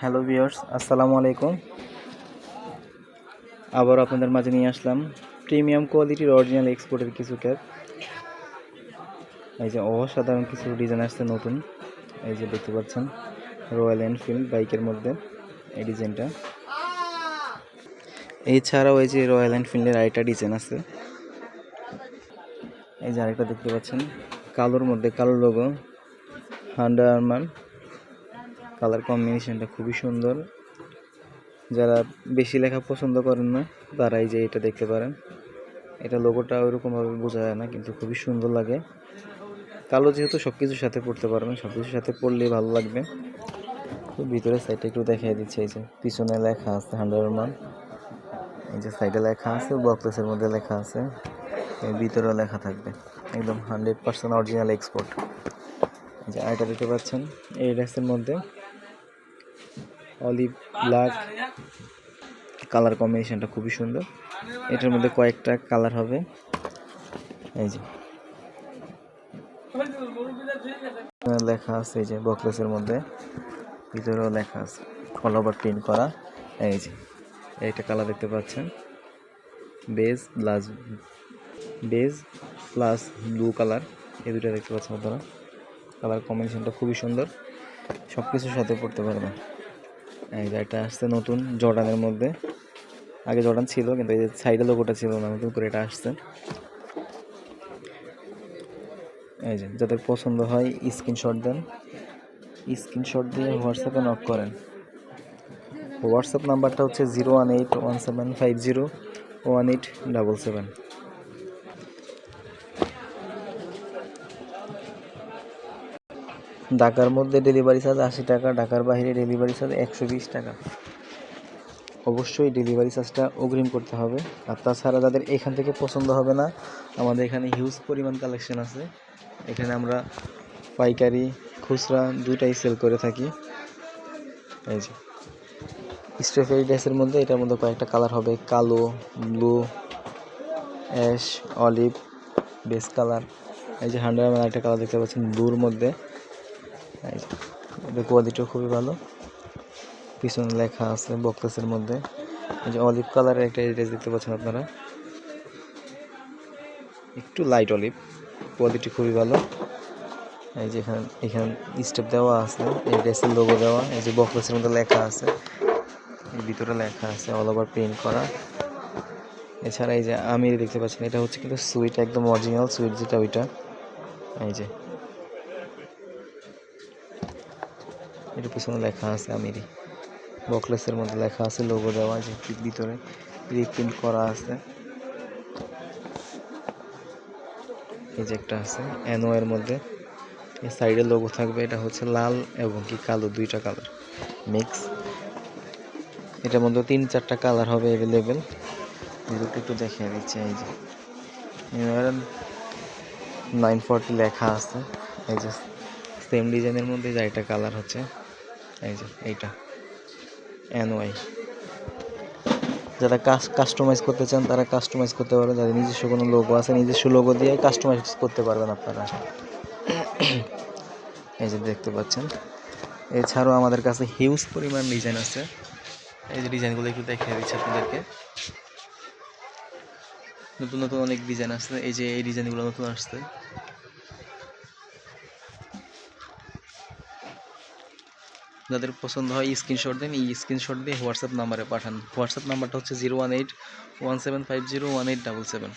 Hello viewers, আসসালামু আলাইকুম। আবার আপনাদের মাঝে নিয়ে আসলাম প্রিমিয়াম কোয়ালিটির অরিজিনাল এক্সপোর্টের কিছু ক্যাপ। এই যে অসাধারণ কিছু ডিজাইন আসছে নতুন। এই যে দেখতে পাচ্ছেন রয়্যাল এনফিল্ড বাইকের মধ্যে এই ডিজাইনটা। এছাড়াও এই যে রয়্যাল এনফিল্ডের আরেকটা ডিজাইন আছে। এই যে আরেকটা দেখতে পাচ্ছেন কালোর মধ্যে, কালো লোগো, আন্ডার আর্মার কালার কম্বিনেশনটা খুবই সুন্দর। যারা বেশি লেখা পছন্দ করেন না তারা এই যে এটা দেখতে পারেন। এটা লোগোটা ওইরকমভাবে বোঝা যায় না, কিন্তু খুবই সুন্দর লাগে। কালো যেহেতু সব কিছুর সাথে পড়তে পারবেন, সব কিছুর সাথে পড়লেই ভালো লাগবে। তো ভিতরের সাইডটা একটু দেখিয়ে দিচ্ছে। এই যে পিছনে লেখা আছে 100 এই যে সাইডে লেখা আছে, বক্সের মধ্যে লেখা আছে, ভিতরেও লেখা থাকবে। একদম 100% অরিজিনাল এক্সপোর্ট। এই যে আইটা দেখতে পাচ্ছেন এই ড্রেসের মধ্যে অলিভ ব্ল্যাক কালার কম্বিনেশনটা খুবই সুন্দর। এটার মধ্যে কয়েকটা কালার হবে। এই যে লেখা আছে, এই যে বক্সের মধ্যে ভিতরেও লেখা আছে, অল ওভার প্রিন্ট করা। এই যে এইটা কালার দেখতে পাচ্ছেন, বেজ প্লাস ব্লু কালার, এই দুটো দেখতে পাচ্ছেন আপনারা। কালার কম্বিনেশনটা খুবই সুন্দর, সব কিছুর সাথে পড়তে পারবেন। এই যে এটা আসছে নতুন জর্ডানের মধ্যে। আগে জর্ডান ছিল কিন্তু এই যে সাইডে লোগোটা ছিল না, নতুন করে এটা আসছে। এই যে যাদের পছন্দ হয় স্ক্রিনশট দেন, স্ক্রিনশট দিয়ে হোয়াটসঅ্যাপে নক করেন। হোয়াটসঅ্যাপ নাম্বারটা হচ্ছে 01817501877। ঢাকার মধ্যে ডেলিভারি চার্জ 80 টাকা, ঢাকার বাইরে ডেলিভারি চার্জ 120 টাকা। অবশ্যই ডেলিভারি চার্জটা অগ্রিম করতে হবে। আর তাছাড়া যাদের এখান থেকে পছন্দ হবে না, আমাদের এখানে হিউজ পরিমাণ কালেকশন আছে। এখানে আমরা পাইকারি খুচরা দুইটাই সেল করে থাকি। এই যে স্ট্রেফেরি ড্রেসের মধ্যে এটার মধ্যে কয়েকটা কালার হবে, কালো, blue, ash, olive, base colour. এই যে 100 ml একটা কালার দেখতে পাচ্ছেন ব্লুর মধ্যে। এই যে কোয়ালিটিও খুবই ভালো, পিছনে লেখা আছে বক্সের মধ্যে। এই যে অলিভ কালারের একটা ড্রেস দেখতে পাচ্ছেন আপনারা, একটু লাইট অলিভ, কোয়ালিটি খুবই ভালো। এই যে এখানে স্টেপ দেওয়া আছে, এই ড্রেসের লোগো দেওয়া। এই যে বক্সের মধ্যে লেখা আছে, এর ভিতরে লেখা আছে অল ওভার প্রিন্ট করা। এছাড়া এই যে আমির দেখতে পাচ্ছেন, এটা হচ্ছে কিন্তু সুইট, একদম অরিজিনাল সুইট যেটা ওইটা। এই যে এটার পিছনে লেখা আছে আমিরি, বক্সের মধ্যে লেখা আছে, লোগো দেওয়া, যে ভিতরে প্রিন্ট করা আছে। এই যে একটা আছে এনও এর মধ্যে, এই সাইডে লোগো থাকবে। এটা হচ্ছে লাল এবং কি কালো, দুইটা কালার মিক্স। এটার মধ্যে 3-4টা কালার হবে অ্যাভেলেবেল। দুটো একটু দেখিয়ে দিচ্ছি। এই যে 940 লেখা আছে। এই যে সেম ডিজাইনের মধ্যে যে একটা কালার হচ্ছে, এই যে এইটা এনওয়াই। যারা কাস্টমাইজ করতে চান তারা কাস্টমাইজ করতে পারবেন। যাদের নিজস্ব কোনো লোগো আছে, নিজস্ব লোগো দিয়ে কাস্টমাইজ করতে পারবেন আপনারা। এই যে দেখতে পাচ্ছেন। এছাড়াও আমাদের কাছে হিউজ পরিমাণ ডিজাইন আছে। এই যে ডিজাইনগুলো একটু দেখিয়ে দিচ্ছি আপনাদেরকে। নতুন নতুন অনেক ডিজাইন আসছে। এই যে এই ডিজাইনগুলো নতুন আসছে। যাদের পছন্দ হয় স্ক্রিনশট দেন, এই স্ক্রিনশট দিয়ে হোয়াটসঅ্যাপ নাম্বারে পাঠান। হোয়াটসঅ্যাপ নাম্বারটা হচ্ছে 01817501877।